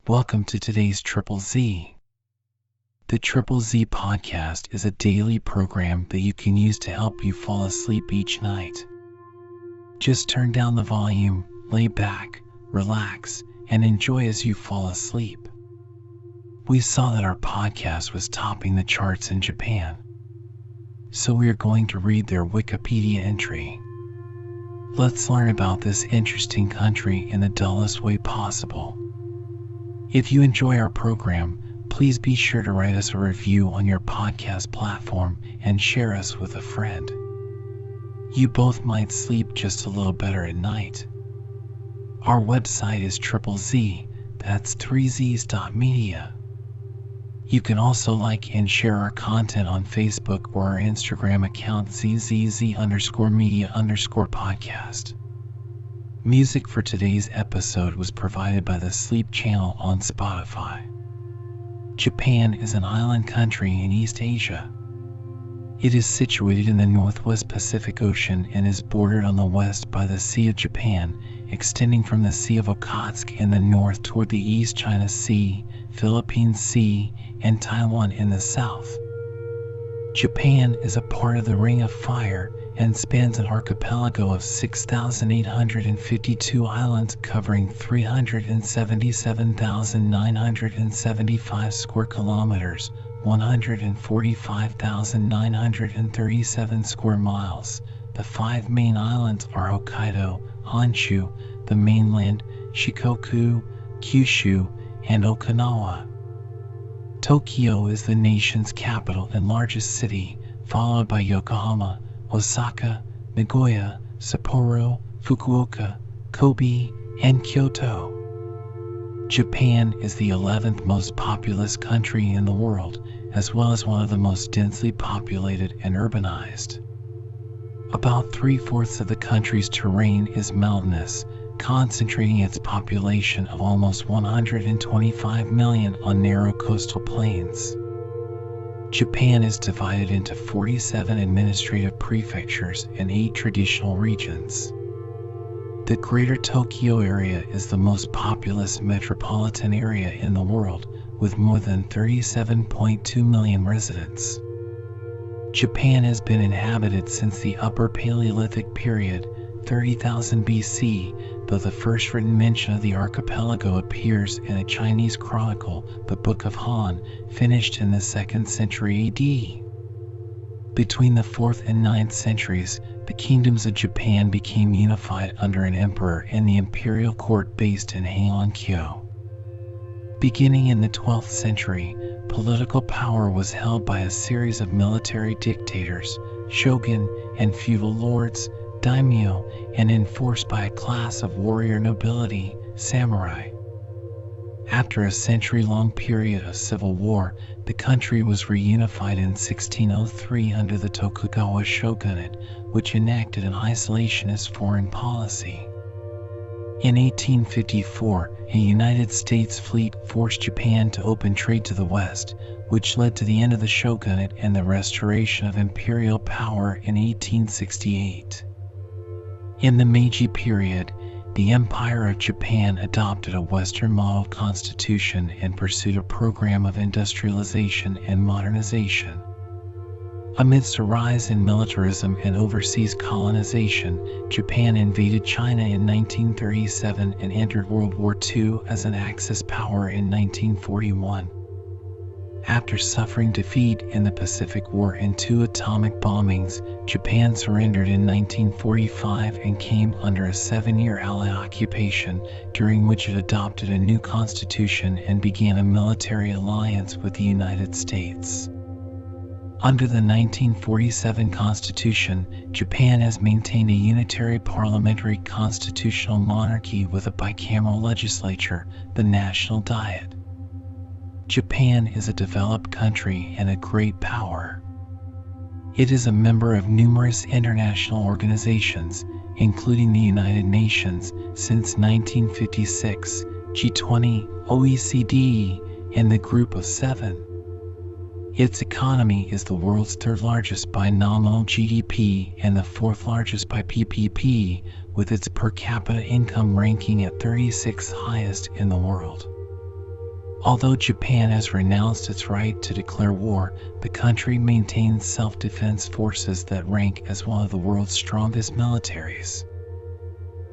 Welcome to today's Triple Z. The Triple Z podcast is a daily program that you can use to help you fall asleep each night. Just turn down the volume, lay back, relax, and enjoy as you fall asleep. We saw that our podcast was topping the charts in Japan, so we are going to read their Wikipedia entry. Let's learn about this interesting country in the dullest way possible. If you enjoy our program, please be sure to write us a review on your podcast platform and share us with a friend. You both might sleep just a little better at night. Our website is Triple Z, that's 3zs.media. You can also like and share our content on Facebook or our Instagram account zzz_media_podcast. Music for today's episode was provided by the Sleep channel on Spotify. Japan is an island country in East Asia. It is situated in the Northwest Pacific Ocean and is bordered on the west by the Sea of Japan, extending from the Sea of Okhotsk in the north toward the East China Sea, Philippine Sea, and Taiwan in the south. Japan is a part of the Ring of Fire and spans an archipelago of 6,852 islands covering 377,975 square kilometers, 145,937 square miles. The five main islands are Hokkaido, Honshu, the mainland, Shikoku, Kyushu, and Okinawa. Tokyo is the nation's capital and largest city, followed by Yokohama, Osaka, Nagoya, Sapporo, Fukuoka, Kobe, and Kyoto. Japan is the 11th most populous country in the world, as well as one of the most densely populated and urbanized. About 3/4 of the country's terrain is mountainous, concentrating its population of almost 125 million on narrow coastal plains. Japan is divided into 47 administrative prefectures and 8 traditional regions. The Greater Tokyo area is the most populous metropolitan area in the world, with more than 37.2 million residents. Japan has been inhabited since the Upper Paleolithic period, 30,000 BC, though the first written mention of the archipelago appears in a Chinese chronicle, the Book of Han, finished in the 2nd century AD. Between the 4th and 9th centuries, the kingdoms of Japan became unified under an emperor and the imperial court based in Heian-kyo. Beginning in the 12th century, political power was held by a series of military dictators, shogun, and feudal lords, daimyo, and enforced by a class of warrior nobility, samurai. After a century-long period of civil war, the country was reunified in 1603 under the Tokugawa shogunate, which enacted an isolationist foreign policy. In 1854, a United States fleet forced Japan to open trade to the West, which led to the end of the shogunate and the restoration of imperial power in 1868. In the Meiji period, the Empire of Japan adopted a Western model constitution and pursued a program of industrialization and modernization. Amidst a rise in militarism and overseas colonization, Japan invaded China in 1937 and entered World War II as an Axis power in 1941. After suffering defeat in the Pacific War and 2 atomic bombings, Japan surrendered in 1945 and came under a 7-year Allied occupation, during which it adopted a new constitution and began a military alliance with the United States. Under the 1947 Constitution, Japan has maintained a unitary parliamentary constitutional monarchy with a bicameral legislature, the National Diet. Japan is a developed country and a great power. It is a member of numerous international organizations, including the United Nations, since 1956, G20, OECD, and the Group of Seven. Its economy is the world's 3rd largest by nominal GDP and the 4th largest by PPP, with its per capita income ranking at 36th highest in the world. Although Japan has renounced its right to declare war, the country maintains self-defense forces that rank as one of the world's strongest militaries.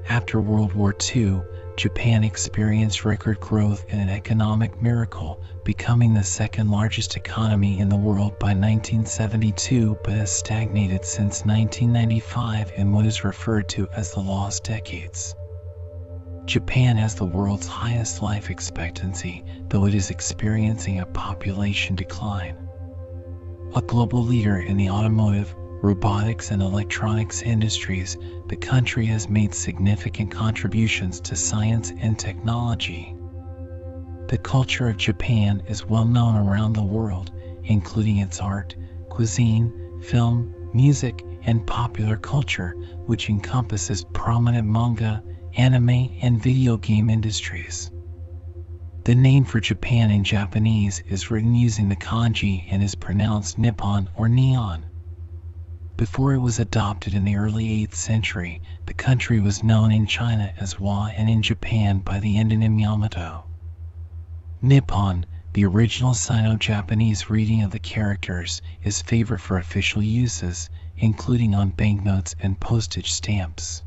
After World War II, Japan experienced record growth and an economic miracle, becoming the second largest economy in the world by 1972, but has stagnated since 1995 in what is referred to as the lost decades. Japan has the world's highest life expectancy, though it is experiencing a population decline. A global leader in the automotive, robotics, and electronics industries, the country has made significant contributions to science and technology. The culture of Japan is well known around the world, including its art, cuisine, film, music, and popular culture, which encompasses prominent manga, anime, and video game industries. The name for Japan in Japanese is written using the kanji and is pronounced Nippon or Neon. Before it was adopted in the early 8th century, the country was known in China as Wa and in Japan by the endonym Yamato. Nippon, the original Sino-Japanese reading of the characters, is favored for official uses, including on banknotes and postage stamps.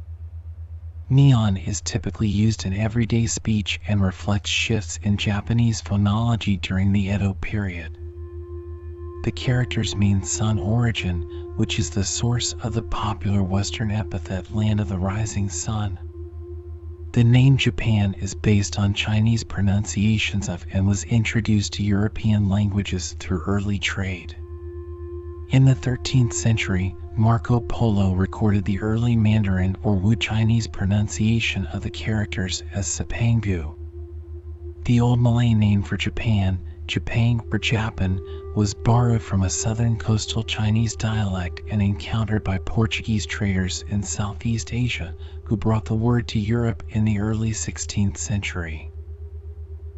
Neon is typically used in everyday speech and reflects shifts in Japanese phonology during the Edo period. The characters mean sun origin, which is the source of the popular Western epithet Land of the Rising Sun. The name Japan is based on Chinese pronunciations of and was introduced to European languages through early trade. In the 13th century, Marco Polo recorded the early Mandarin or Wu Chinese pronunciation of the characters as Sepangbu. The Old Malay name for Japan, Japang or Japan, was borrowed from a southern coastal Chinese dialect and encountered by Portuguese traders in Southeast Asia, who brought the word to Europe in the early 16th century.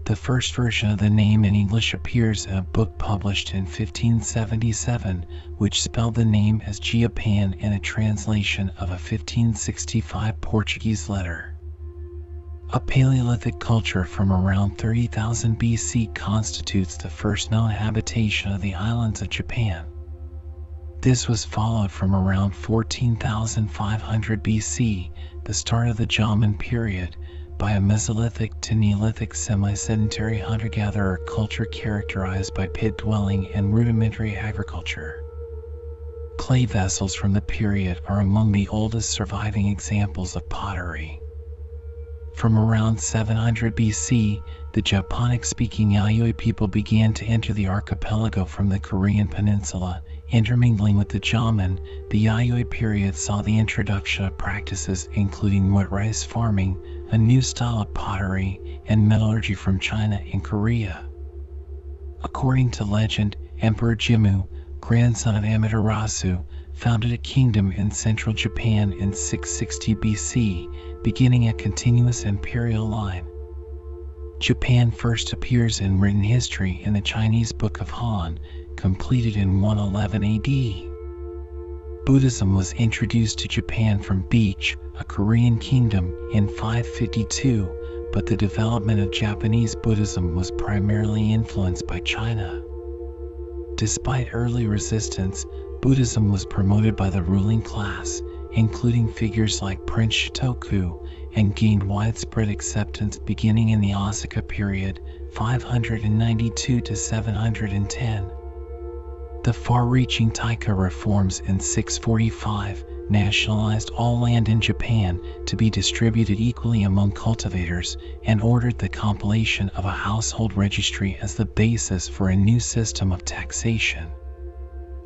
The first version of the name in English appears in a book published in 1577, which spelled the name as Japan in a translation of a 1565 Portuguese letter. A Paleolithic culture from around 30,000 BC constitutes the first known habitation of the islands of Japan. This was followed from around 14,500 BC, the start of the Jomon period, by a Mesolithic to Neolithic semi-sedentary hunter-gatherer culture characterized by pit dwelling and rudimentary agriculture. Clay vessels from the period are among the oldest surviving examples of pottery. From around 700 BC, the Japonic-speaking Yayoi people began to enter the archipelago from the Korean peninsula, intermingling with the Jomon. The Yayoi period saw the introduction of practices including wet rice farming, a new style of pottery, and metallurgy from China and Korea. According to legend, Emperor Jimmu, grandson of Amaterasu, founded a kingdom in central Japan in 660 BC, beginning a continuous imperial line. Japan first appears in written history in the Chinese Book of Han, completed in 111 AD. Buddhism was introduced to Japan from Beach, a Korean kingdom, in 552, but the development of Japanese Buddhism was primarily influenced by China. Despite early resistance, Buddhism was promoted by the ruling class, including figures like Prince Shotoku, and gained widespread acceptance beginning in the Asuka period, 592 to 710. The far-reaching Taika reforms in 645 nationalized all land in Japan to be distributed equally among cultivators and ordered the compilation of a household registry as the basis for a new system of taxation.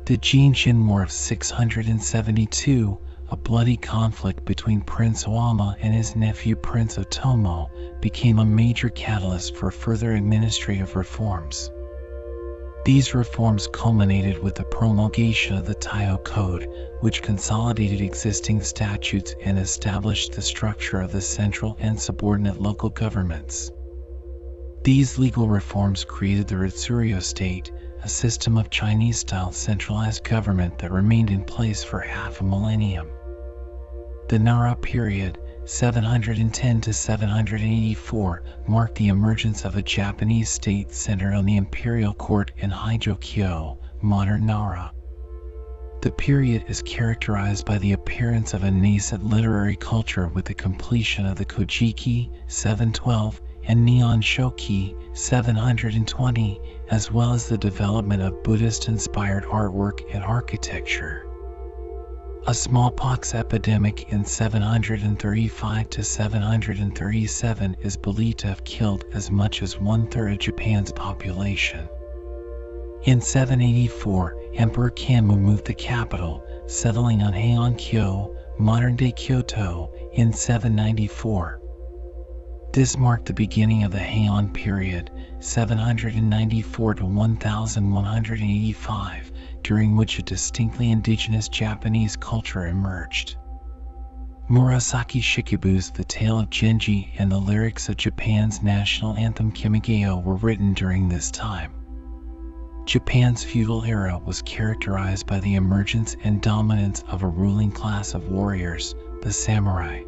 The Jinshin War of 672, a bloody conflict between Prince Wama and his nephew Prince Otomo, became a major catalyst for further administrative reforms. These reforms culminated with the promulgation of the Taiyo Code, which consolidated existing statutes and established the structure of the central and subordinate local governments. These legal reforms created the Ritsuryo state, a system of Chinese-style centralized government that remained in place for half a millennium. The Nara period, 710 to 784, marked the emergence of a Japanese state centered on the imperial court in Hijokyo, modern Nara. The period is characterized by the appearance of a nascent literary culture with the completion of the Kojiki, 712, and Nihon Shoki, 720, as well as the development of Buddhist-inspired artwork and architecture. A smallpox epidemic in 735 to 737 is believed to have killed as much as one-third of Japan's population. In 784, Emperor Kanmu moved the capital, settling on Heian-kyo, modern-day Kyoto, in 794. This marked the beginning of the Heian period, 794 to 1185, during which a distinctly indigenous Japanese culture emerged. Murasaki Shikibu's The Tale of Genji and the lyrics of Japan's national anthem Kimigyo were written during this time. Japan's feudal era was characterized by the emergence and dominance of a ruling class of warriors, the samurai.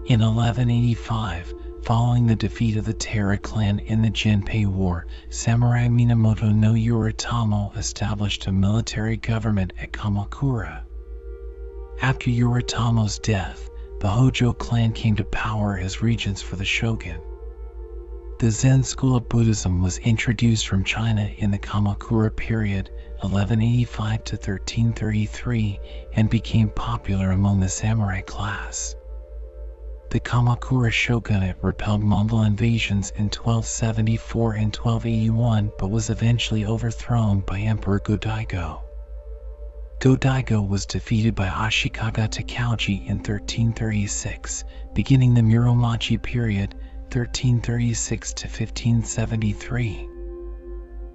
In 1185, following the defeat of the Taira clan in the Genpei War, Samurai Minamoto no Yoritomo established a military government at Kamakura. After Yoritomo's death, the Hojo clan came to power as regents for the shogun. The Zen school of Buddhism was introduced from China in the Kamakura period, 1185 to 1333, and became popular among the samurai class. The Kamakura shogunate repelled Mongol invasions in 1274 and 1281, but was eventually overthrown by Emperor Go-Daigo. Go-Daigo was defeated by Ashikaga Takauji in 1336, beginning the Muromachi period, 1336 to 1573.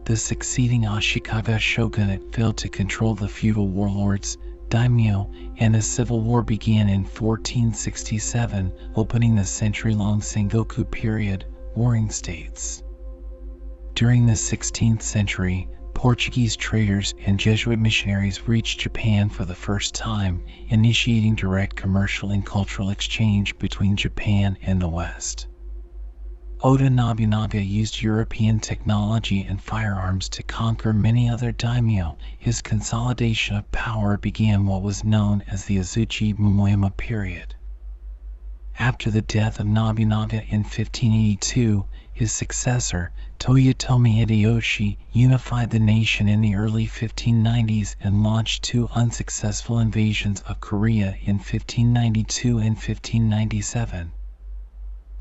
The succeeding Ashikaga shogunate failed to control the feudal warlords, daimyo, and a civil war began in 1467, opening the century-long Sengoku period, warring states. During the 16th century, Portuguese traders and Jesuit missionaries reached Japan for the first time, initiating direct commercial and cultural exchange between Japan and the West. Oda Nobunaga used European technology and firearms to conquer many other daimyo. His consolidation of power began what was known as the Azuchi Momoyama period. After the death of Nobunaga in 1582, his successor, Toyotomi Hideyoshi, unified the nation in the early 1590s and launched two unsuccessful invasions of Korea in 1592 and 1597.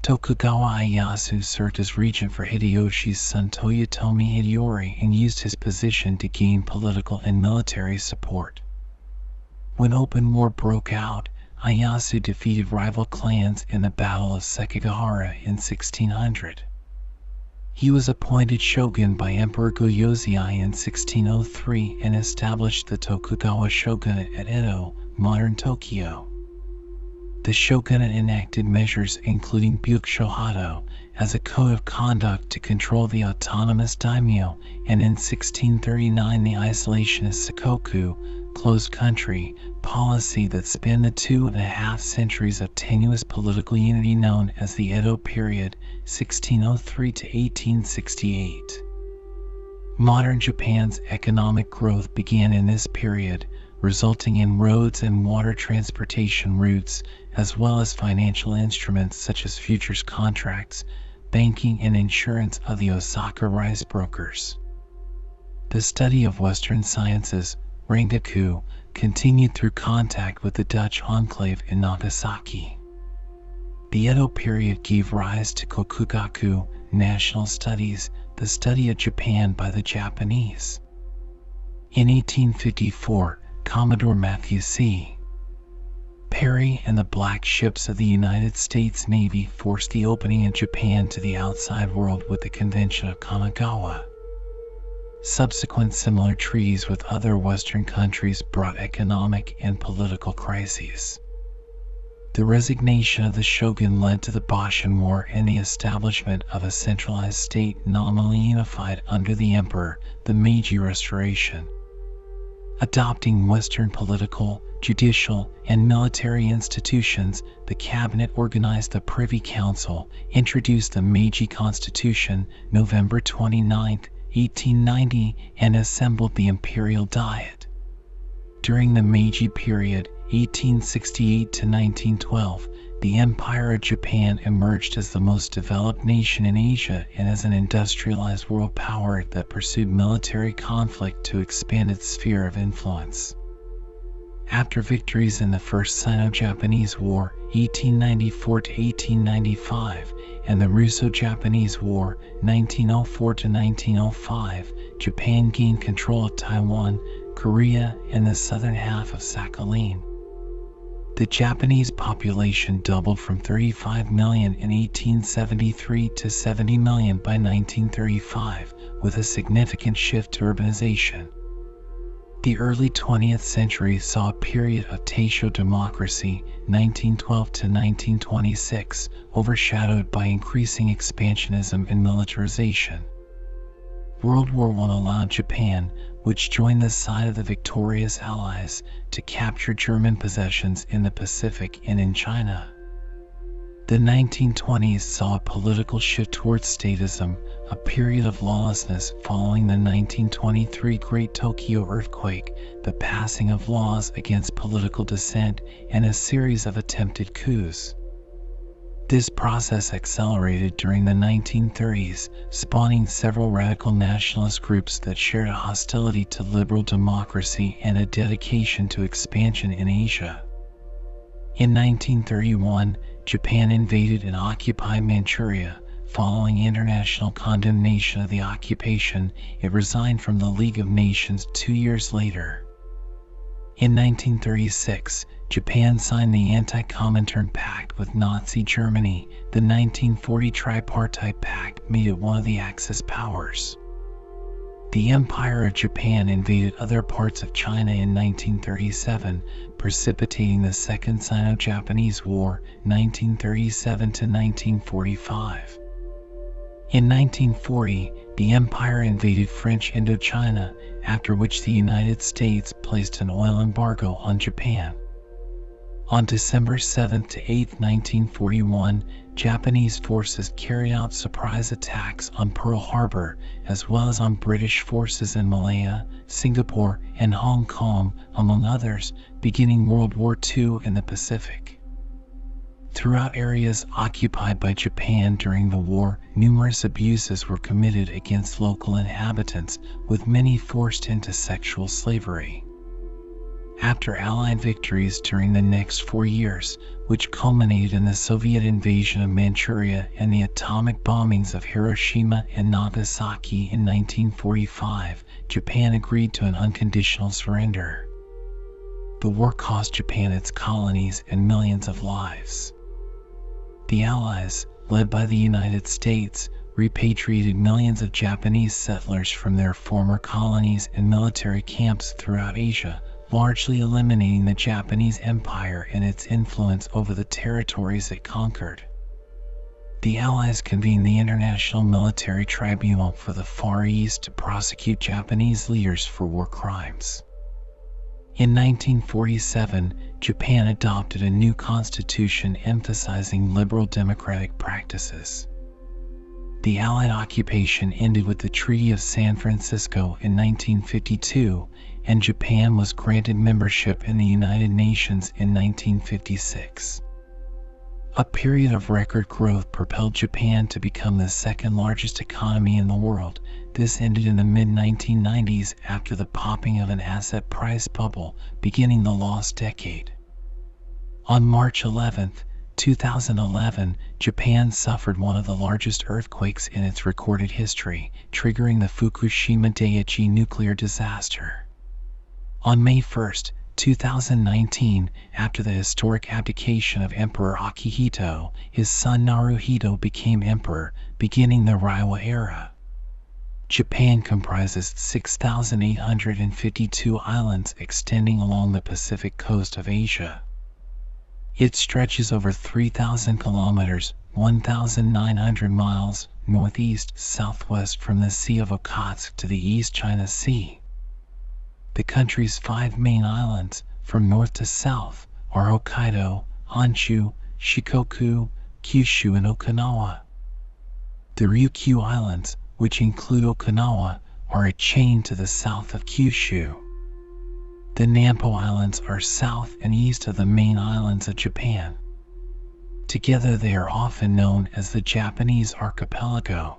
Tokugawa Ieyasu served as regent for Hideyoshi's son Toyotomi Hideyori and used his position to gain political and military support. When open war broke out, Ieyasu defeated rival clans in the Battle of Sekigahara in 1600. He was appointed shogun by Emperor Go-Yozei in 1603 and established the Tokugawa shogunate at Edo, modern Tokyo. The shogunate enacted measures including Byukushohado as a code of conduct to control the autonomous daimyo, and in 1639 the isolationist Sakoku, closed country, policy that spanned the 2.5 centuries of tenuous political unity known as the Edo period, 1603 to 1868. Modern Japan's economic growth began in this period, resulting in roads and water transportation routes, as well as financial instruments such as futures contracts, banking, and insurance of the Osaka rice brokers. The study of Western sciences, Rengaku, continued through contact with the Dutch enclave in Nagasaki. The Edo period gave rise to Kokugaku, national studies, the study of Japan by the Japanese. In 1854, Commodore Matthew C. Perry and the Black Ships of the United States Navy forced the opening of Japan to the outside world with the Convention of Kanagawa. Subsequent similar treaties with other Western countries brought economic and political crises. The resignation of the shogun led to the Boshin War and the establishment of a centralized state nominally unified under the emperor, the Meiji Restoration. Adopting Western political, judicial, and military institutions, the cabinet organized the Privy Council, introduced the Meiji Constitution, November 29, 1890, and assembled the Imperial Diet. During the Meiji period, 1868 to 1912, the Empire of Japan emerged as the most developed nation in Asia and as an industrialized world power that pursued military conflict to expand its sphere of influence. After victories in the First Sino-Japanese War, 1894 to 1895, and the Russo-Japanese War, 1904 to 1905, Japan gained control of Taiwan, Korea, and the southern half of Sakhalin. The Japanese population doubled from 35 million in 1873 to 70 million by 1935, with a significant shift to urbanization. The early 20th century saw a period of Taisho democracy, 1912 to 1926, overshadowed by increasing expansionism and militarization. World War I allowed Japan, which joined the side of the victorious Allies, to capture German possessions in the Pacific and in China. The 1920s saw a political shift towards statism, a period of lawlessness following the 1923 Great Tokyo Earthquake, the passing of laws against political dissent, and a series of attempted coups. This process accelerated during the 1930s, spawning several radical nationalist groups that shared a hostility to liberal democracy and a dedication to expansion in Asia. In 1931, Japan invaded and occupied Manchuria. Following international condemnation of the occupation, it resigned from the League of Nations 2 years later. In 1936, Japan signed the Anti-Comintern Pact with Nazi Germany. The 1940 Tripartite Pact made it one of the Axis powers. The Empire of Japan invaded other parts of China in 1937, precipitating the Second Sino-Japanese War, 1937 to 1945. In 1940, the empire invaded French Indochina, after which the United States placed an oil embargo on Japan. On December 7 to 8, 1941, Japanese forces carried out surprise attacks on Pearl Harbor, as well as on British forces in Malaya, Singapore, and Hong Kong, among others, beginning World War II in the Pacific. Throughout areas occupied by Japan during the war, numerous abuses were committed against local inhabitants, with many forced into sexual slavery. After Allied victories during the next 4 years, which culminated in the Soviet invasion of Manchuria and the atomic bombings of Hiroshima and Nagasaki in 1945, Japan agreed to an unconditional surrender. The war cost Japan its colonies and millions of lives. The Allies, led by the United States, repatriated millions of Japanese settlers from their former colonies and military camps throughout Asia, largely eliminating the Japanese Empire and its influence over the territories it conquered. The Allies convened the International Military Tribunal for the Far East to prosecute Japanese leaders for war crimes. In 1947, Japan adopted a new constitution emphasizing liberal democratic practices. The Allied occupation ended with the Treaty of San Francisco in 1952, and Japan was granted membership in the United Nations in 1956. A period of record growth propelled Japan to become the second largest economy in the world. This ended in the mid-1990s after the popping of an asset price bubble, beginning the lost decade. On March 11, 2011, Japan suffered one of the largest earthquakes in its recorded history, triggering the Fukushima Daiichi nuclear disaster. On May 1, 2019, after the historic abdication of Emperor Akihito, his son Naruhito became emperor, beginning the Reiwa era. Japan comprises 6,852 islands extending along the Pacific coast of Asia. It stretches over 3,000 kilometers, 1,900 miles, northeast-southwest from the Sea of Okhotsk to the East China Sea. The country's 5 main islands, from north to south are Hokkaido, Honshu, Shikoku, Kyushu, and Okinawa. The Ryukyu Islands, which include Okinawa, are a chain to the south of Kyushu. The Nampo Islands are south and east of the main islands of Japan. Together they are often known as the Japanese archipelago.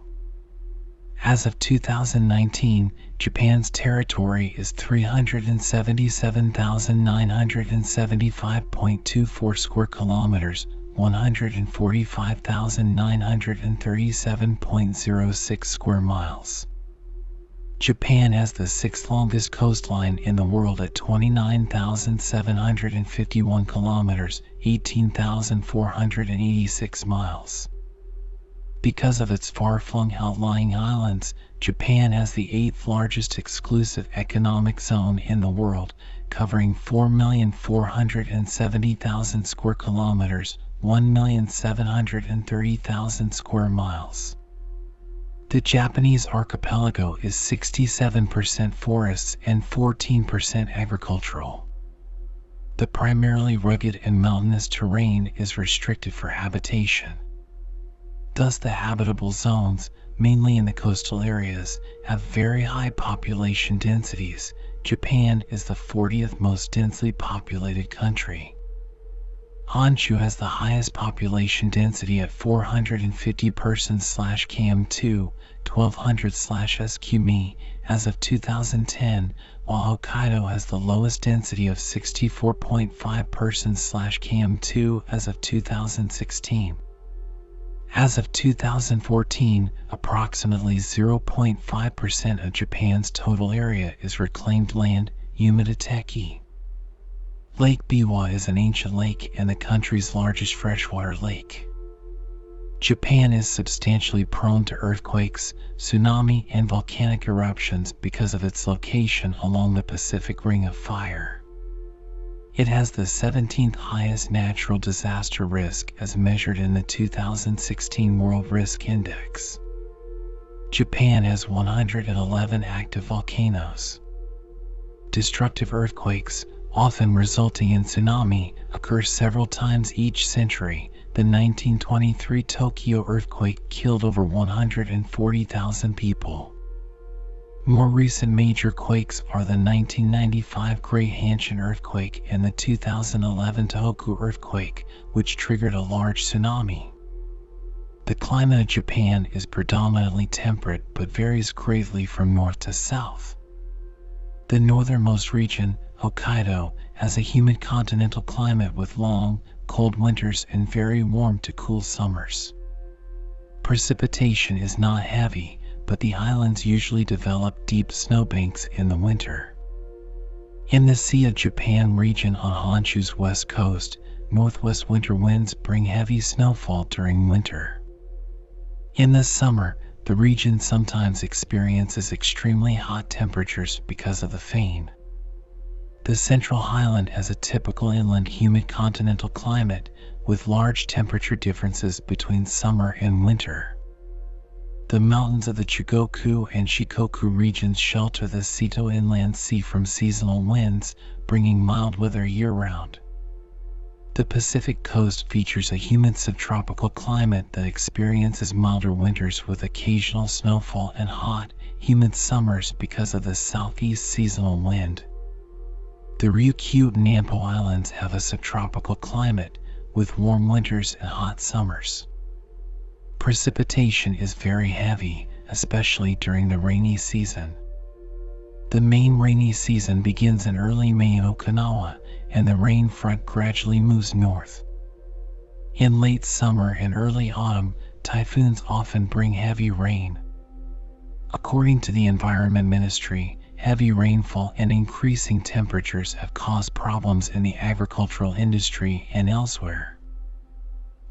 As of 2019, Japan's territory is 377,975.24 square kilometers, 145,937.06 square miles. Japan has the sixth longest coastline in the world at 29,751 kilometers, 18,486 miles. Because of its far-flung outlying islands, Japan has the eighth largest exclusive economic zone in the world, covering 4,470,000 square kilometers, 1,730,000 square miles. The Japanese archipelago is 67% forests and 14% agricultural. The primarily rugged and mountainous terrain is restricted for habitation. Thus, the habitable zones, mainly in the coastal areas, have very high population densities. Japan is the 40th most densely populated country. Honshu has the highest population density at 450 persons/km2, 1200/sq.mi as of 2010, while Hokkaido has the lowest density of 64.5 persons/km2 as of 2016. As of 2014, approximately 0.5% of Japan's total area is reclaimed land, Umadateki. Lake Biwa is an ancient lake and the country's largest freshwater lake. Japan is substantially prone to earthquakes, tsunami, and volcanic eruptions because of its location along the Pacific Ring of Fire. It has the 17th highest natural disaster risk as measured in the 2016 World Risk Index. Japan has 111 active volcanoes. Destructive earthquakes, often resulting in tsunami, occur several times each century. The 1923 Tokyo earthquake killed over 140,000 people. More recent major quakes are the 1995 Great Hanshin earthquake and the 2011 Tohoku earthquake, which triggered a large tsunami. The climate of Japan is predominantly temperate but varies greatly from north to south. The northernmost region, Hokkaido, has a humid continental climate with long, cold winters and very warm to cool summers. Precipitation is not heavy, but the islands usually develop deep snowbanks in the winter. In the Sea of Japan region on Honshu's west coast, northwest winter winds bring heavy snowfall during winter. In the summer, the region sometimes experiences extremely hot temperatures because of the Fane. The Central Highland has a typical inland humid continental climate, with large temperature differences between summer and winter. The mountains of the Chugoku and Shikoku regions shelter the Seto Inland Sea from seasonal winds, bringing mild weather year-round. The Pacific coast features a humid subtropical climate that experiences milder winters with occasional snowfall and hot, humid summers because of the southeast seasonal wind. The Ryukyu and Nampo Islands have a subtropical climate, with warm winters and hot summers. Precipitation is very heavy, especially during the rainy season. The main rainy season begins in early May in Okinawa, and the rain front gradually moves north. In late summer and early autumn, typhoons often bring heavy rain. According to the Environment Ministry, heavy rainfall and increasing temperatures have caused problems in the agricultural industry and elsewhere.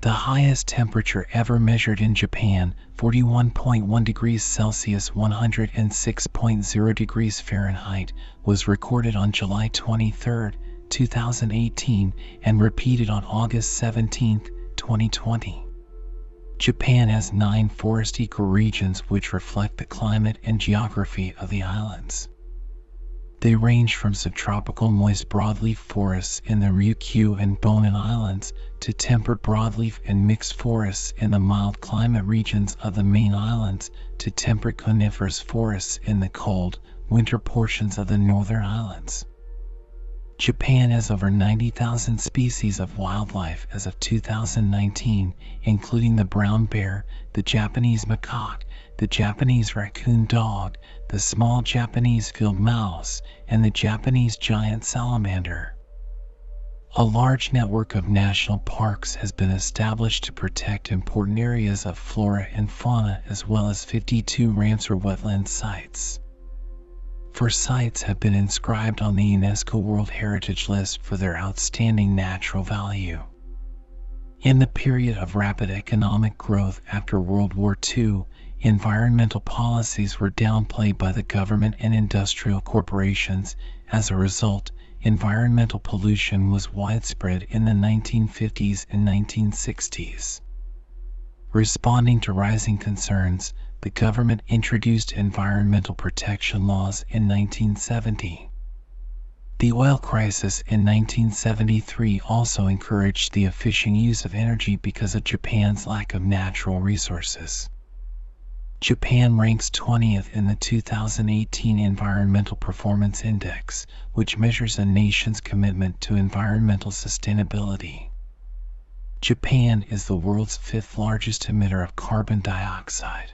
The highest temperature ever measured in Japan, 41.1 degrees Celsius (106.0 degrees Fahrenheit), was recorded on July 23, 2018, and repeated on August 17, 2020. Japan has 9 forest ecoregions which reflect the climate and geography of the islands. They range from subtropical moist broadleaf forests in the Ryukyu and Bonin Islands to temperate broadleaf and mixed forests in the mild climate regions of the main islands to temperate coniferous forests in the cold, winter portions of the northern islands. Japan has over 90,000 species of wildlife as of 2019, including the brown bear, the Japanese macaque, the Japanese raccoon dog, the small Japanese field mouse, and the Japanese giant salamander. A large network of national parks has been established to protect important areas of flora and fauna, as well as 52 Ramsar wetland sites. 4 sites have been inscribed on the UNESCO World Heritage List for their outstanding natural value. In the period of rapid economic growth after World War II, environmental policies were downplayed by the government and industrial corporations. As a result, environmental pollution was widespread in the 1950s and 1960s. Responding to rising concerns, the government introduced environmental protection laws in 1970. The oil crisis in 1973 also encouraged the efficient use of energy because of Japan's lack of natural resources. Japan ranks 20th in the 2018 Environmental Performance Index, which measures a nation's commitment to environmental sustainability. Japan is the world's 5th largest emitter of carbon dioxide.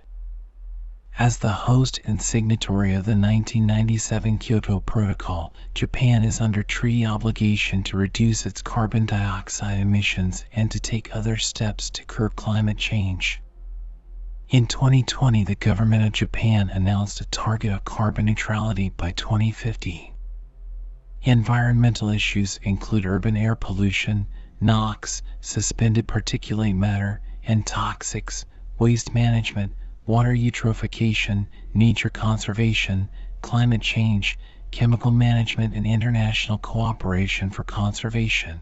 As the host and signatory of the 1997 Kyoto Protocol, Japan is under treaty obligation to reduce its carbon dioxide emissions and to take other steps to curb climate change. In 2020, the government of Japan announced a target of carbon neutrality by 2050. Environmental issues include urban air pollution, NOx, suspended particulate matter, and toxics, waste management, water eutrophication, nature conservation, climate change, chemical management, and international cooperation for conservation.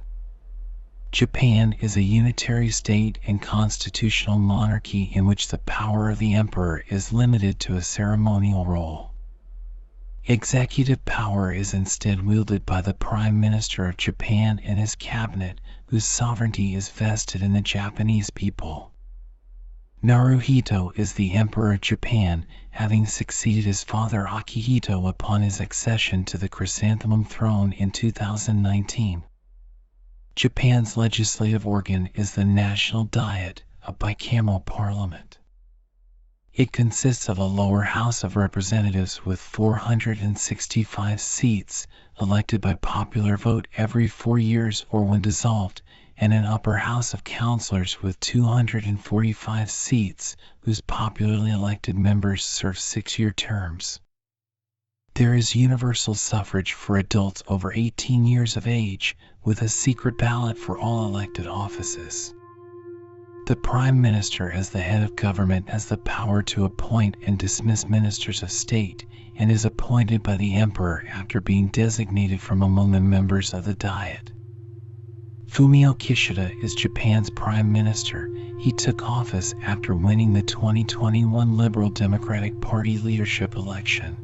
Japan is a unitary state and constitutional monarchy in which the power of the emperor is limited to a ceremonial role. Executive power is instead wielded by the Prime Minister of Japan and his cabinet, whose sovereignty is vested in the Japanese people. Naruhito is the Emperor of Japan, having succeeded his father Akihito upon his accession to the Chrysanthemum throne in 2019. Japan's legislative organ is the National Diet, a bicameral parliament. It consists of a lower House of Representatives with 465 seats, elected by popular vote every 4 years or when dissolved, and an upper House of Councilors with 245 seats, whose popularly elected members serve 6-year terms. There is universal suffrage for adults over 18 years of age, with a secret ballot for all elected offices. The Prime Minister, as the head of government, has the power to appoint and dismiss ministers of state, and is appointed by the Emperor after being designated from among the members of the Diet. Fumio Kishida is Japan's Prime Minister. He took office after winning the 2021 Liberal Democratic Party leadership election.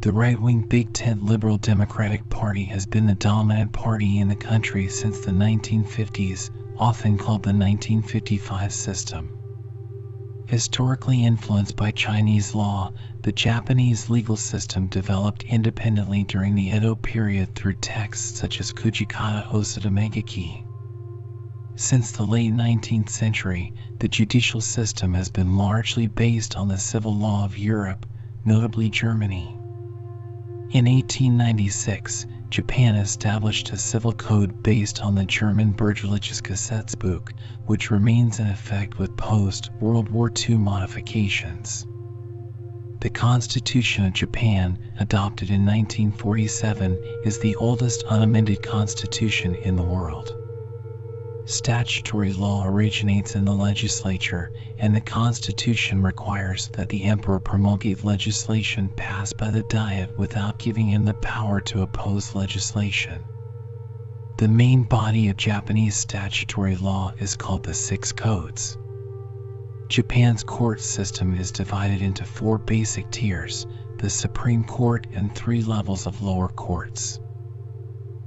The right-wing Big Tent Liberal Democratic Party has been the dominant party in the country since the 1950s, often called the 1955 system. Historically influenced by Chinese law, the Japanese legal system developed independently during the Edo period through texts such as Kujikata Osada Megaki. Since the late 19th century, the judicial system has been largely based on the civil law of Europe, notably Germany. In 1896, Japan established a civil code based on the German Bürgerliches Gesetzbuch, which remains in effect with post-World War II modifications. The Constitution of Japan, adopted in 1947, is the oldest unamended constitution in the world. Statutory law originates in the legislature, and the Constitution requires that the Emperor promulgate legislation passed by the Diet without giving him the power to oppose legislation. The main body of Japanese statutory law is called the Six Codes. Japan's court system is divided into 4 basic tiers: the Supreme Court, and 3 levels of lower courts.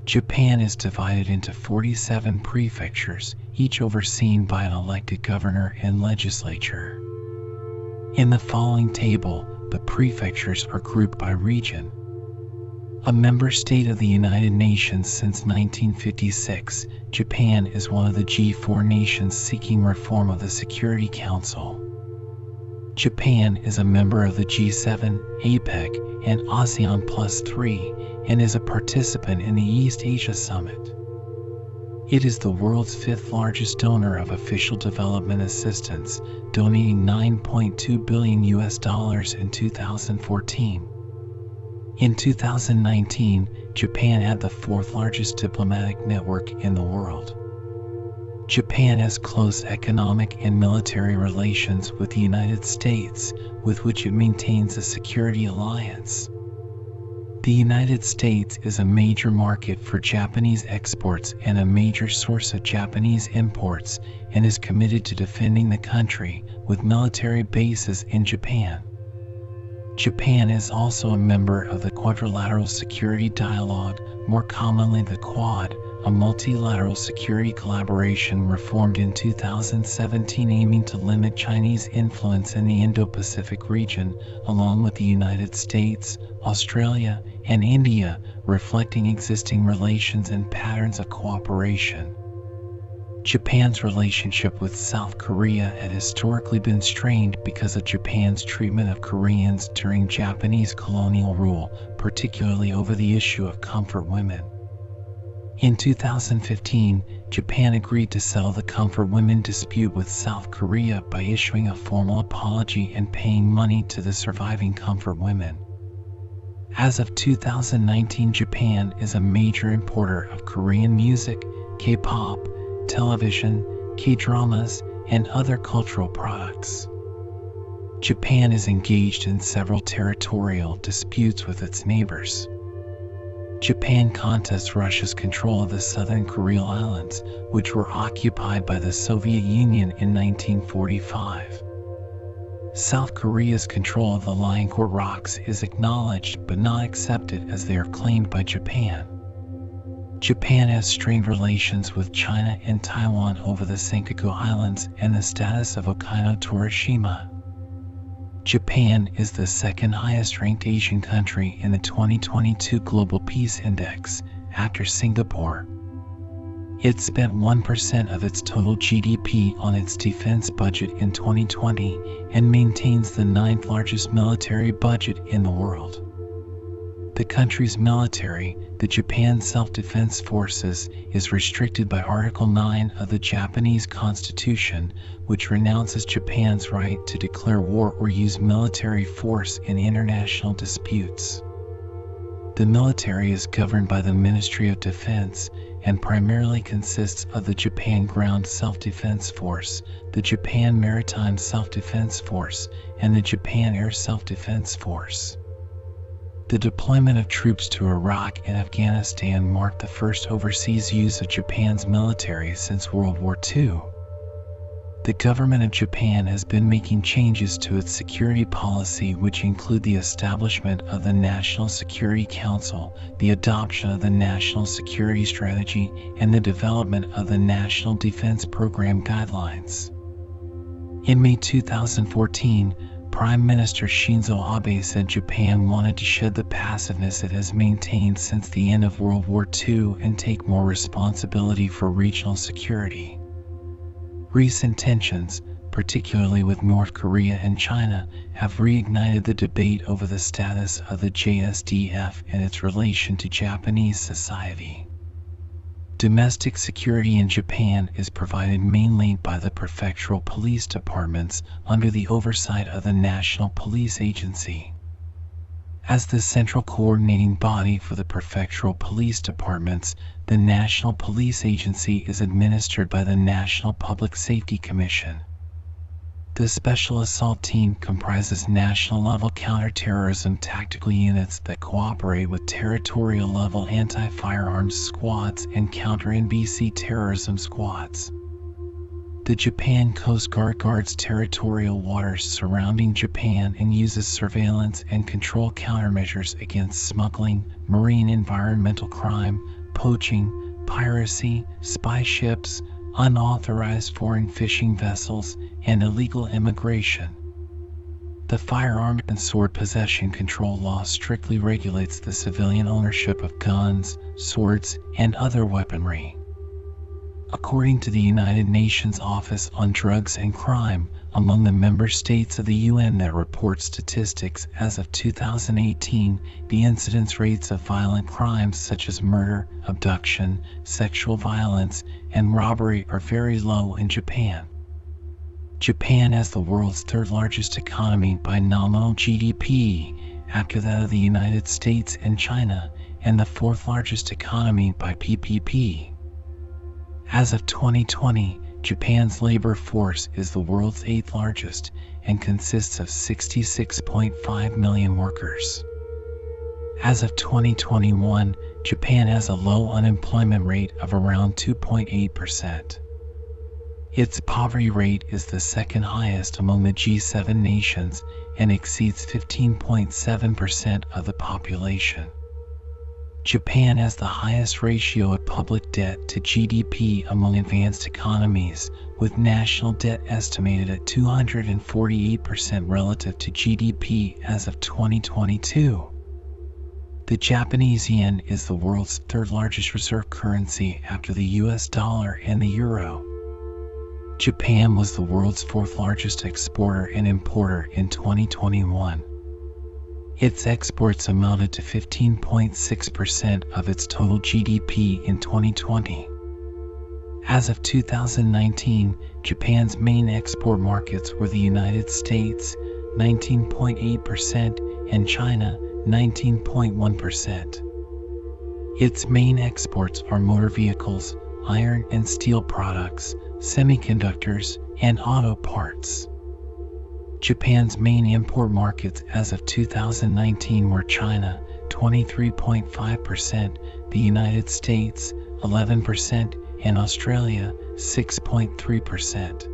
Japan is divided into 47 prefectures, each overseen by an elected governor and legislature. In the following table, the prefectures are grouped by region. A member state of the United Nations since 1956, Japan is one of the G4 nations seeking reform of the Security Council. Japan is a member of the G7, APEC, and ASEAN Plus 3, and is a participant in the East Asia Summit. It is the world's 5th largest donor of official development assistance, donating $9.2 billion in 2014. In 2019, Japan had the 4th largest diplomatic network in the world. Japan has close economic and military relations with the United States, with which it maintains a security alliance. The United States is a major market for Japanese exports and a major source of Japanese imports, and is committed to defending the country with military bases in Japan. Japan is also a member of the Quadrilateral Security Dialogue, more commonly the Quad, a multilateral security collaboration reformed in 2017 aiming to limit Chinese influence in the Indo-Pacific region, along with the United States, Australia, and India, reflecting existing relations and patterns of cooperation. Japan's relationship with South Korea had historically been strained because of Japan's treatment of Koreans during Japanese colonial rule, particularly over the issue of comfort women. In 2015, Japan agreed to settle the comfort women dispute with South Korea by issuing a formal apology and paying money to the surviving comfort women. As of 2019, Japan is a major importer of Korean music, K-pop, television, K-dramas, and other cultural products. Japan is engaged in several territorial disputes with its neighbors. Japan contests Russia's control of the southern Kuril Islands, which were occupied by the Soviet Union in 1945. South Korea's control of the Liancourt Rocks is acknowledged but not accepted as they are claimed by Japan. Japan has strained relations with China and Taiwan over the Senkaku Islands and the status of Hokkaido Torishima. Japan is the 2nd highest ranked Asian country in the 2022 Global Peace Index, after Singapore. It spent 1% of its total GDP on its defense budget in 2020 and maintains the 9th largest military budget in the world. The country's military, the Japan Self-Defense Forces, is restricted by Article 9 of the Japanese Constitution, which renounces Japan's right to declare war or use military force in international disputes. The military is governed by the Ministry of Defense and primarily consists of the Japan Ground Self-Defense Force, the Japan Maritime Self-Defense Force, and the Japan Air Self-Defense Force. The deployment of troops to Iraq and Afghanistan marked the first overseas use of Japan's military since World War II. The government of Japan has been making changes to its security policy, which include the establishment of the National Security Council, the adoption of the National Security Strategy, and the development of the National Defense Program Guidelines. In May 2014, Prime Minister Shinzo Abe said Japan wanted to shed the passiveness it has maintained since the end of World War II and take more responsibility for regional security. Recent tensions, particularly with North Korea and China, have reignited the debate over the status of the JSDF and its relation to Japanese society. Domestic security in Japan is provided mainly by the prefectural police departments under the oversight of the National Police Agency. As the central coordinating body for the prefectural police departments, the National Police Agency is administered by the National Public Safety Commission. The Special Assault Team comprises national-level counterterrorism tactical units that cooperate with territorial-level anti-firearms squads and counter-NBC terrorism squads. The Japan Coast Guard guards territorial waters surrounding Japan and uses surveillance and control countermeasures against smuggling, marine environmental crime, poaching, piracy, spy ships, unauthorized foreign fishing vessels, and illegal immigration. The firearm and sword possession control law strictly regulates the civilian ownership of guns, swords, and other weaponry. According to the United Nations Office on Drugs and Crime, among the member states of the UN that report statistics as of 2018, the incidence rates of violent crimes such as murder, abduction, sexual violence, and robbery are very low in Japan. Japan has the world's third largest economy by nominal GDP, after that of the United States and China, and the fourth largest economy by PPP. As of 2020, Japan's labor force is the world's 8th largest and consists of 66.5 million workers. As of 2021, Japan has a low unemployment rate of around 2.8%. Its poverty rate is the second highest among the G7 nations and exceeds 15.7% of the population. Japan has the highest ratio of public debt to GDP among advanced economies, with national debt estimated at 248% relative to GDP as of 2022. The Japanese yen is the world's third largest reserve currency after the US dollar and the euro. Japan was the world's fourth largest exporter and importer in 2021. Its exports amounted to 15.6% of its total GDP in 2020. As of 2019, Japan's main export markets were the United States, 19.8%, and China, 19.1%. Its main exports are motor vehicles, iron and steel products, semiconductors, and auto parts. Japan's main import markets as of 2019 were China, 23.5%, the United States, 11%, and Australia, 6.3%.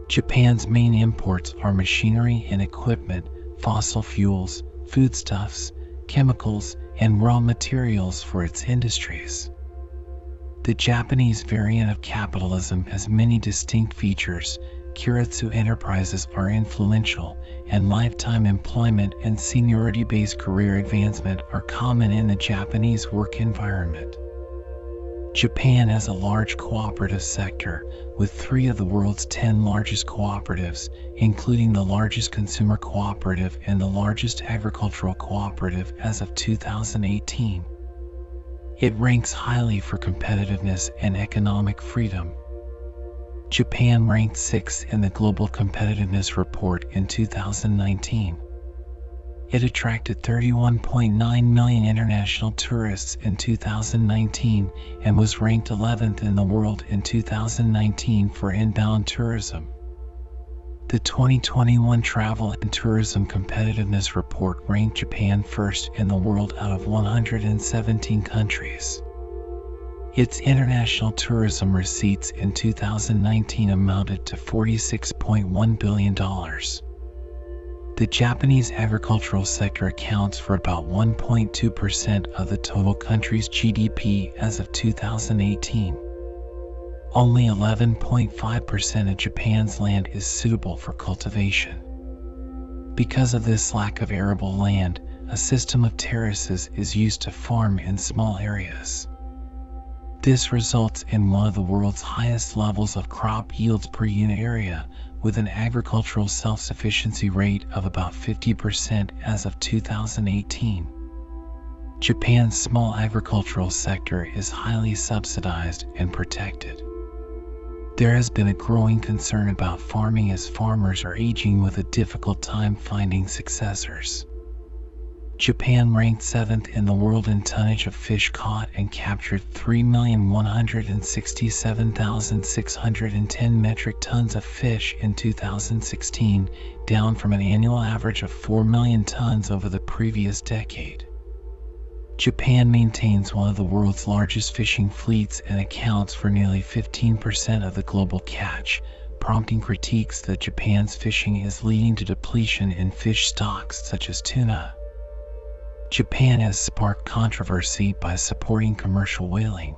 Japan's main imports are machinery and equipment, fossil fuels, foodstuffs, chemicals, and raw materials for its industries. The Japanese variant of capitalism has many distinct features. Keiretsu enterprises are influential, and lifetime employment and seniority-based career advancement are common in the Japanese work environment. Japan has a large cooperative sector, with 3 of the world's 10 largest cooperatives, including the largest consumer cooperative and the largest agricultural cooperative as of 2018. It ranks highly for competitiveness and economic freedom. Japan ranked 6th in the Global Competitiveness Report in 2019. It attracted 31.9 million international tourists in 2019 and was ranked 11th in the world in 2019 for inbound tourism. The 2021 Travel and Tourism Competitiveness Report ranked Japan first in the world out of 117 countries. Its international tourism receipts in 2019 amounted to $46.1 billion. The Japanese agricultural sector accounts for about 1.2% of the total country's GDP as of 2018. Only 11.5% of Japan's land is suitable for cultivation. Because of this lack of arable land, a system of terraces is used to farm in small areas. This results in one of the world's highest levels of crop yields per unit area, with an agricultural self-sufficiency rate of about 50% as of 2018. Japan's small agricultural sector is highly subsidized and protected. There has been a growing concern about farming as farmers are aging with a difficult time finding successors. Japan ranked 7th in the world in tonnage of fish caught and captured 3,167,610 metric tons of fish in 2016, down from an annual average of 4 million tons over the previous decade. Japan maintains one of the world's largest fishing fleets and accounts for nearly 15% of the global catch, prompting critiques that Japan's fishing is leading to depletion in fish stocks such as tuna. Japan has sparked controversy by supporting commercial whaling.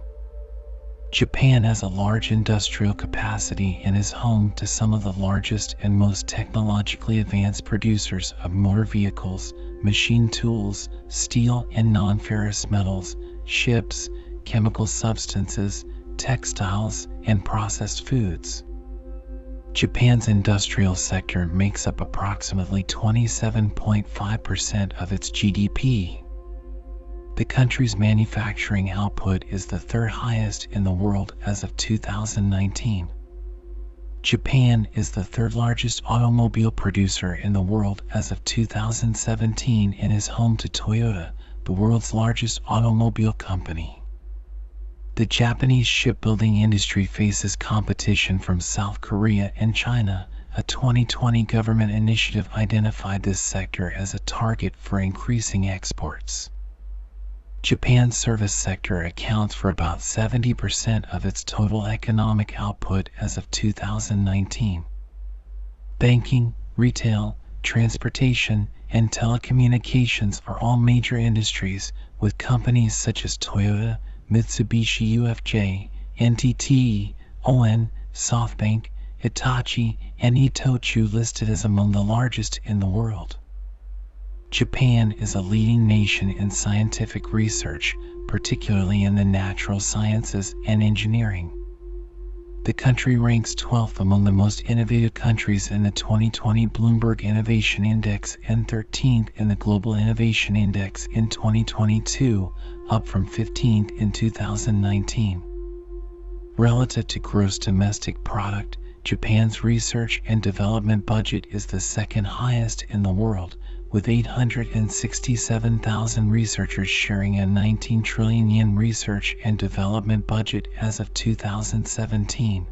Japan has a large industrial capacity and is home to some of the largest and most technologically advanced producers of motor vehicles, machine tools, steel and non-ferrous metals, ships, chemical substances, textiles, and processed foods. Japan's industrial sector makes up approximately 27.5% of its GDP. The country's manufacturing output is the third highest in the world as of 2019. Japan is the third largest automobile producer in the world as of 2017 and is home to Toyota, the world's largest automobile company. The Japanese shipbuilding industry faces competition from South Korea and China. A 2020 government initiative identified this sector as a target for increasing exports. Japan's service sector accounts for about 70% of its total economic output as of 2019. Banking, retail, transportation, and telecommunications are all major industries, with companies such as Toyota, Mitsubishi UFJ, NTT, ON, SoftBank, Hitachi, and Itochu listed as among the largest in the world. Japan is a leading nation in scientific research, particularly in the natural sciences and engineering. The country ranks 12th among the most innovative countries in the 2020 Bloomberg Innovation Index and 13th in the Global Innovation Index in 2022, up from 15th in 2019. Relative to gross domestic product, Japan's research and development budget is the second highest in the world, with 867,000 researchers sharing a 19 trillion yen research and development budget as of 2017.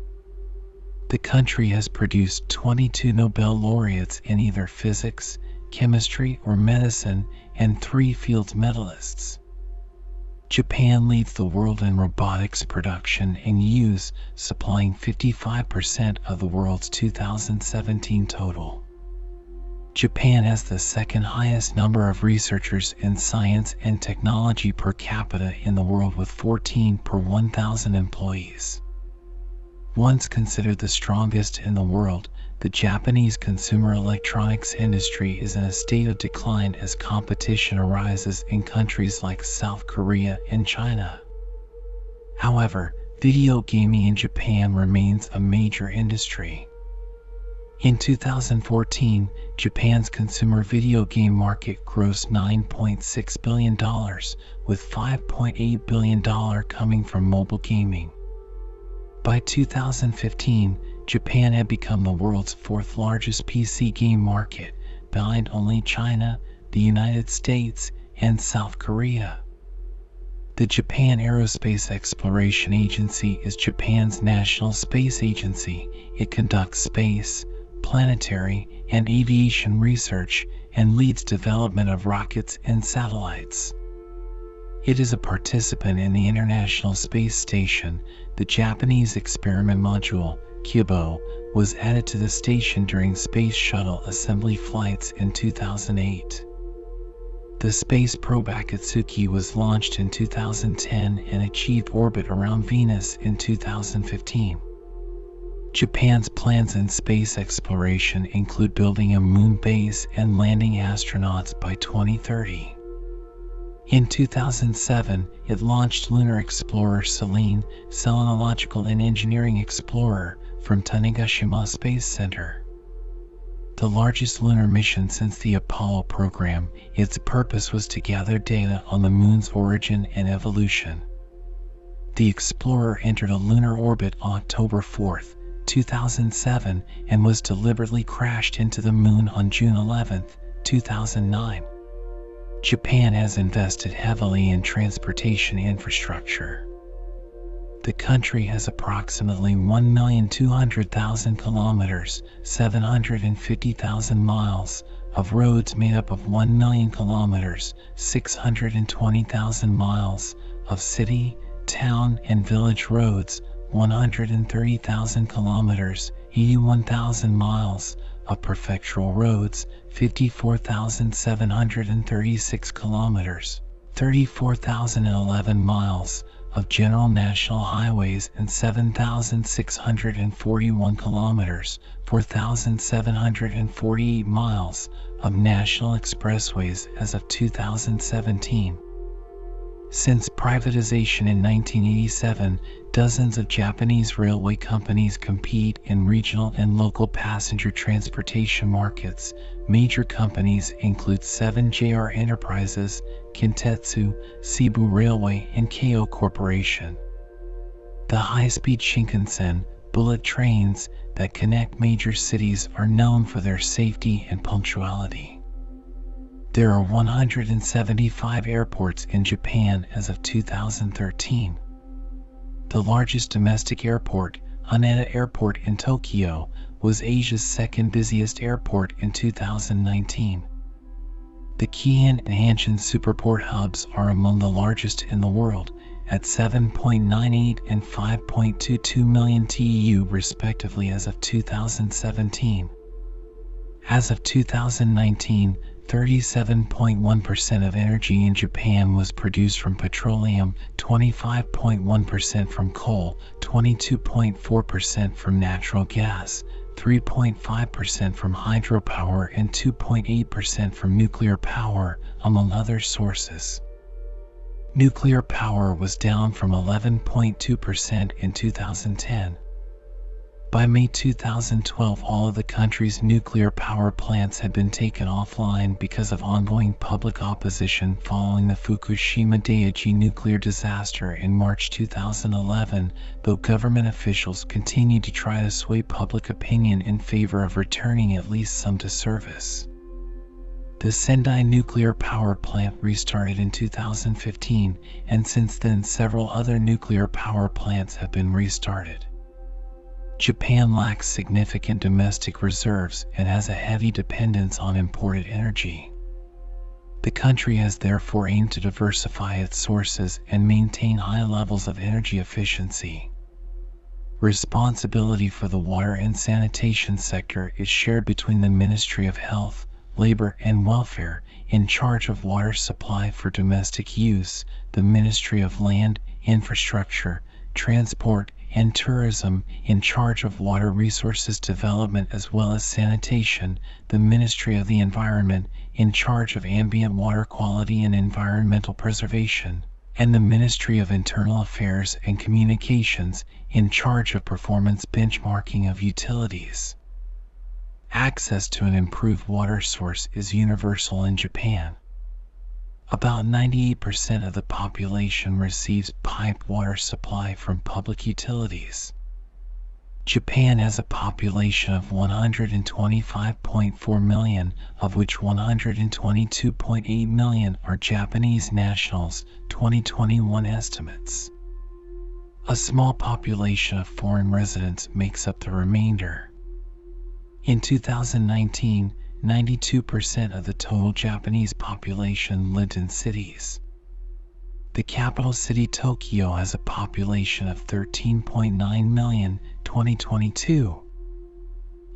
The country has produced 22 Nobel laureates in either physics, chemistry, or medicine, and 3 Fields medalists. Japan leads the world in robotics production and use, supplying 55% of the world's 2017 total. Japan has the second highest number of researchers in science and technology per capita in the world, with 14 per 1,000 employees. Once considered the strongest in the world, the Japanese consumer electronics industry is in a state of decline as competition arises in countries like South Korea and China. However, video gaming in Japan remains a major industry. In 2014, Japan's consumer video game market grossed $9.6 billion, with $5.8 billion coming from mobile gaming. By 2015, Japan had become the world's 4th largest PC game market, behind only China, the United States, and South Korea. The Japan Aerospace Exploration Agency is Japan's national space agency. It conducts space, planetary, and aviation research, and leads development of rockets and satellites. It is a participant in the International Space Station. The Japanese experiment module, Kibo, was added to the station during Space Shuttle assembly flights in 2008. The space probe Akatsuki was launched in 2010 and achieved orbit around Venus in 2015. Japan's plans in space exploration include building a moon base and landing astronauts by 2030. In 2007, it launched Lunar Explorer Selene, Selenological and Engineering Explorer, from Tanegashima Space Center. The largest lunar mission since the Apollo program, its purpose was to gather data on the moon's origin and evolution. The Explorer entered a lunar orbit on October 4, 2007, and was deliberately crashed into the moon on June 11, 2009. Japan has invested heavily in transportation infrastructure. The country has approximately 1,200,000 kilometers, 750,000 miles, of roads made up of 1 million kilometers, 620,000 miles, of city, town, and village roads, 130,000 kilometers, 81,000 miles, of prefectural roads, 54,736 kilometers, 34,011 miles, of general national highways, and 7,641 kilometers, 4,748 miles, of national expressways as of 2017. Since privatization in 1987, dozens of Japanese railway companies compete in regional and local passenger transportation markets. Major companies include 7JR Enterprises, Kintetsu, Cebu Railway, and Keio Corporation. The high-speed Shinkansen, bullet trains that connect major cities, are known for their safety and punctuality. There are 175 airports in Japan as of 2013. The largest domestic airport, Haneda Airport in Tokyo, was Asia's second busiest airport in 2019. The Kian and Hanshin superport hubs are among the largest in the world, at 7.98 and 5.22 million TEU respectively as of 2017. As of 2019, 37.1% of energy in Japan was produced from petroleum, 25.1% from coal, 22.4% from natural gas, 3.5% from hydropower, and 2.8% from nuclear power, among other sources. Nuclear power was down from 11.2% in 2010. By May 2012, all of the country's nuclear power plants had been taken offline because of ongoing public opposition following the Fukushima Daiichi nuclear disaster in March 2011, though government officials continue to try to sway public opinion in favor of returning at least some to service. The Sendai nuclear power plant restarted in 2015, and since then several other nuclear power plants have been restarted. Japan lacks significant domestic reserves and has a heavy dependence on imported energy. The country has therefore aimed to diversify its sources and maintain high levels of energy efficiency. Responsibility for the water and sanitation sector is shared between the Ministry of Health, Labor and Welfare, in charge of water supply for domestic use, the Ministry of Land, Infrastructure, Transport, and Tourism, in charge of water resources development as well as sanitation, the Ministry of the Environment, in charge of ambient water quality and environmental preservation, and the Ministry of Internal Affairs and Communications, in charge of performance benchmarking of utilities. Access to an improved water source is universal in Japan. About 98% of the population receives piped water supply from public utilities. Japan has a population of 125.4 million, of which 122.8 million are Japanese nationals, 2021 estimates. A small population of foreign residents makes up the remainder. In 2019, 92% of the total Japanese population lived in cities. The capital city Tokyo has a population of 13.9 million, 2022.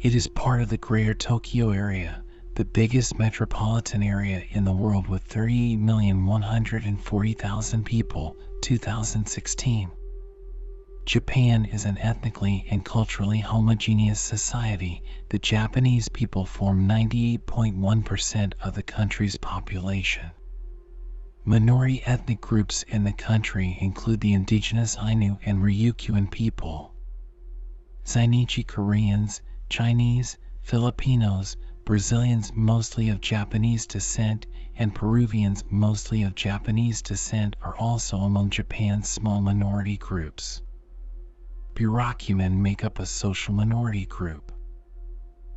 It is part of the Greater Tokyo area, the biggest metropolitan area in the world with 38,140,000 people, 2016. Japan is an ethnically and culturally homogeneous society. The Japanese people form 98.1% of the country's population. Minority ethnic groups in the country include the indigenous Ainu and Ryukyuan people, Zainichi Koreans, Chinese, Filipinos, Brazilians mostly of Japanese descent, and Peruvians mostly of Japanese descent are also among Japan's small minority groups. Burakumin make up a social minority group.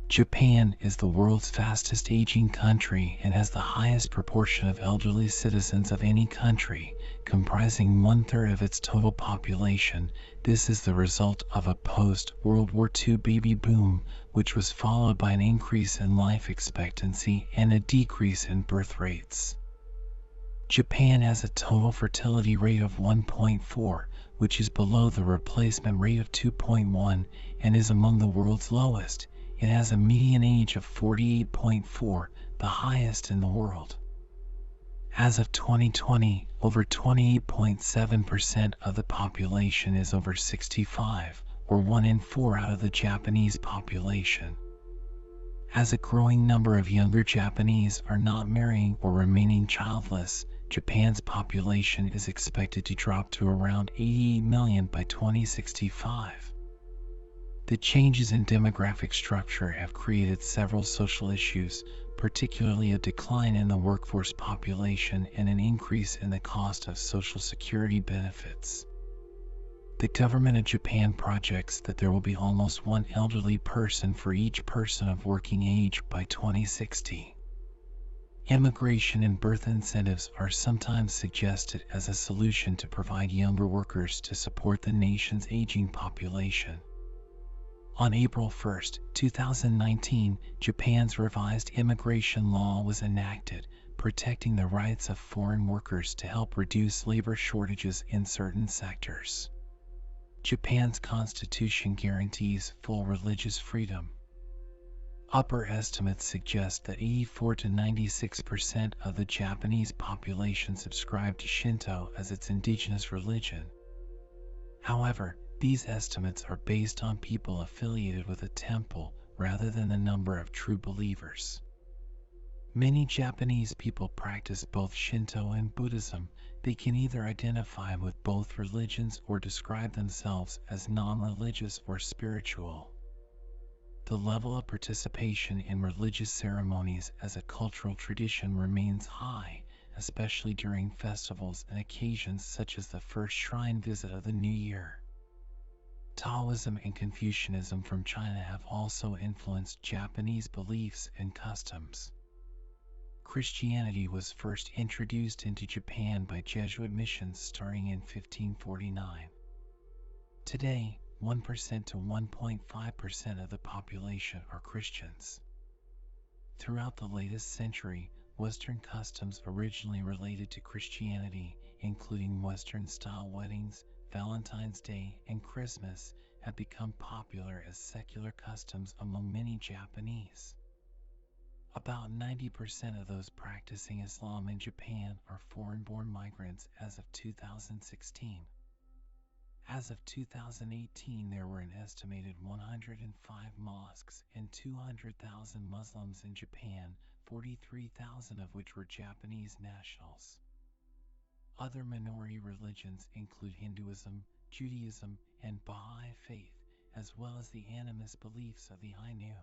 Japan is the world's fastest aging country and has the highest proportion of elderly citizens of any country, comprising 1/3 of its total population. This is the result of a post-World War II baby boom, which was followed by an increase in life expectancy and a decrease in birth rates. Japan has a total fertility rate of 1.4, which is below the replacement rate of 2.1 and is among the world's lowest. It has a median age of 48.4, the highest in the world. As of 2020, over 28.7% of the population is over 65, or 1 in 4 out of the Japanese population. As a growing number of younger Japanese are not marrying or remaining childless, Japan's population is expected to drop to around 88 million by 2065. The changes in demographic structure have created several social issues, particularly a decline in the workforce population and an increase in the cost of Social Security benefits. The government of Japan projects that there will be almost one elderly person for each person of working age by 2060. Immigration and birth incentives are sometimes suggested as a solution to provide younger workers to support the nation's aging population. On April 1, 2019, Japan's revised immigration law was enacted, protecting the rights of foreign workers to help reduce labor shortages in certain sectors. Japan's constitution guarantees full religious freedom. Upper estimates suggest that 84 to 96% of the Japanese population subscribe to Shinto as its indigenous religion. However, these estimates are based on people affiliated with a temple rather than the number of true believers. Many Japanese people practice both Shinto and Buddhism. They can either identify with both religions or describe themselves as non-religious or spiritual. The level of participation in religious ceremonies as a cultural tradition remains high, especially during festivals and occasions such as the first shrine visit of the new year. Taoism and Confucianism from China have also influenced Japanese beliefs and customs. Christianity was first introduced into Japan by Jesuit missions starting in 1549. Today, 1% to 1.5% of the population are Christians. Throughout the latest century, Western customs originally related to Christianity, including Western-style weddings, Valentine's Day, and Christmas, have become popular as secular customs among many Japanese. About 90% of those practicing Islam in Japan are foreign-born migrants as of 2016. As of 2018, there were an estimated 105 mosques and 200,000 Muslims in Japan, 43,000 of which were Japanese nationals. Other minority religions include Hinduism, Judaism, and Baha'i faith, as well as the animist beliefs of the Ainu.